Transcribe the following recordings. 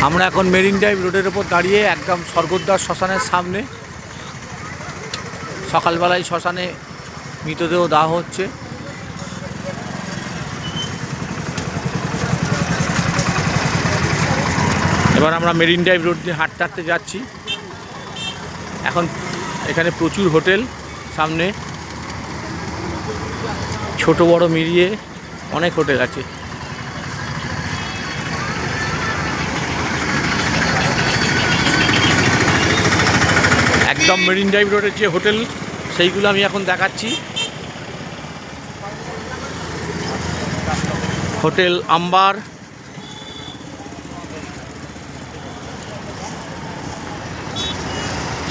আমরা এখন marine drive রোডের ওপর দাঁড়িয়ে একদম স্বর্গদ্বার শ্মশানের সামনে। সকালবেলায় শ্মশানে মৃতদেহ দাহ হচ্ছে। এবার আমরা মেরিন ড্রাইভ রোড দিয়ে হাঁটতে হাঁটতে যাচ্ছি। এখন এখানে প্রচুর হোটেল, সামনে ছোট বড় মিলিয়ে অনেক হোটেল আছে। একদম মেরিন ড্রাইভ রোডের যে হোটেল সেইগুলো আমি এখন দেখাচ্ছি। হোটেল আম্বার,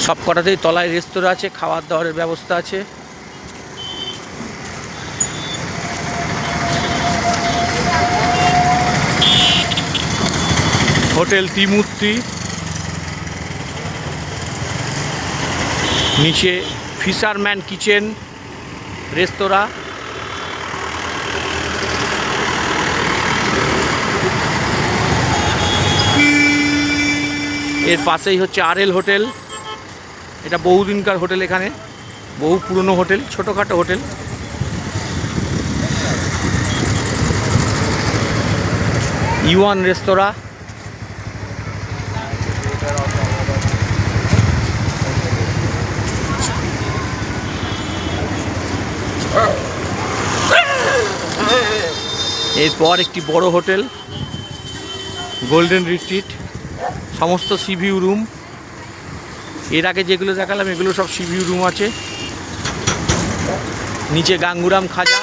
সব কটাতেই তলায় রেস্তোরাঁ আছে, খাওয়ার দাওয়ারের ব্যবস্থা আছে। হোটেল ত্রিমূর্তি, নিচে ফিশারম্যান কিচেন রেস্তোরাঁ। এর পাশেই হচ্ছে আরএল হোটেল। এটা বহুদিনকার হোটেল, এখানে বহু পুরনো হোটেল, ছোটোখাটো হোটেল। ইওয়ান রেস্তোরাঁ। এরপর একটি বড় হোটেল গোল্ডেন রিট্রিট, সমস্ত সিভিউ রুম। এর আগে যেগুলো দেখালাম এগুলো সব সিভিউ রুম আছে। নিচে গাঙ্গুরাম খাজা।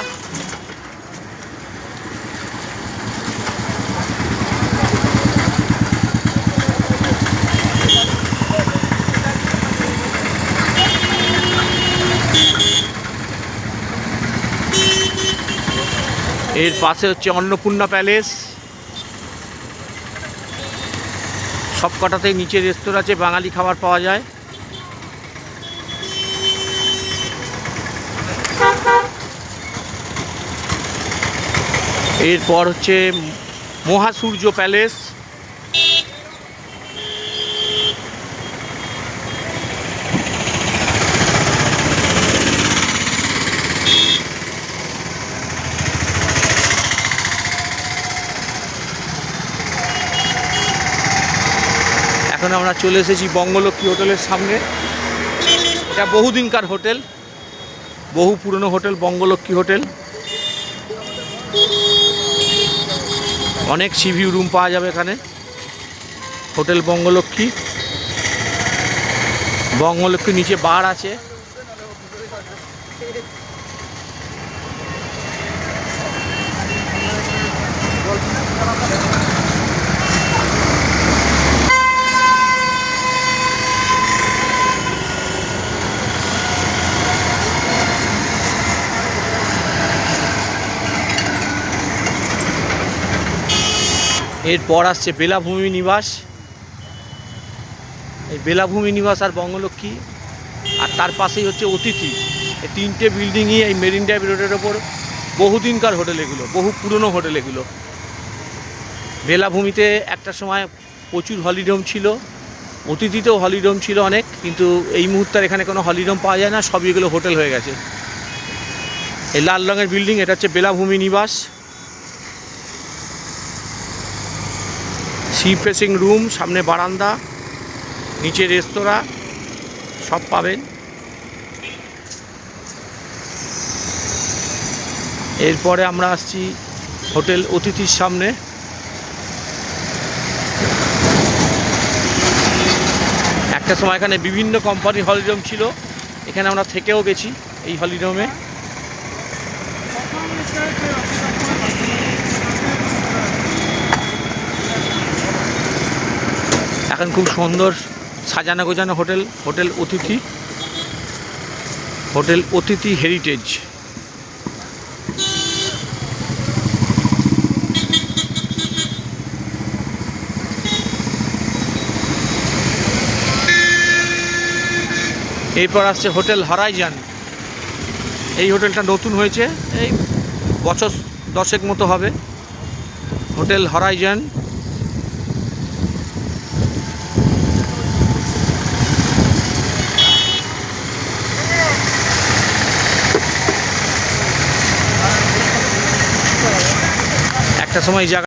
এর পাশে হচ্ছে অন্নপূর্ণা প্যালেস। সব কটাতেই নিচে রেস্তোরাঁ আছে, বাঙালি খাবার পাওয়া যায়। এরপর হচ্ছে মহাসূর্য প্যালেস। এখন আমরা চলে এসেছি বঙ্গলক্ষ্মী হোটেলের সামনে। এটা বহুদিনকার হোটেল, বহু পুরনো হোটেল বঙ্গলক্ষ্মী হোটেল। অনেক সিভিউ রুম পাওয়া যাবে এখানে। হোটেল বঙ্গলক্ষ্মী। বঙ্গলক্ষ্মীর নিচে বার আছে। এরপর আসছে বেলাভূমি নিবাস। এই বেলাভূমি নিবাস আর বঙ্গলক্ষ্মী, আর তার পাশেই হচ্ছে অতিথি। এই তিনটে বিল্ডিংই এই মেরিন ড্রাইভ রোডের ওপর বহুদিনকার হোটেল এগুলো, বহু পুরনো হোটেল এগুলো। বেলাভূমিতে একটা সময় প্রচুর হলিডোম ছিল, অতিথিতেও হলিডোম ছিল অনেক, কিন্তু এই মুহূর্তে এখানে কোনো হলিডোম পাওয়া যায় না, সবই এগুলো হোটেল হয়ে গেছে। এই লাল রঙের বিল্ডিং, এটা হচ্ছে বেলাভূমি নিবাস। সি ফেসিং রুম, সামনে বারান্দা, নিচে রেস্তোরাঁ, সব পাবেন। এরপরে আমরা আসছি হোটেল অতিথির সামনে। একটা সময় এখানে বিভিন্ন কোম্পানির হলিডোম ছিল, এখানে আমরা থেকেও গেছি এই হলিডোমে। এখন খুব সুন্দর সাজানো গোজানো হোটেল, হোটেল অতিথি, হোটেল অতিথি হেরিটেজ। এরপর আসছে হোটেল হরাইজন। এই হোটেলটা নতুন হয়েছে, এই বছর 10 মতো হবে। Hotel Horizon. একটা সময় এই জায়গা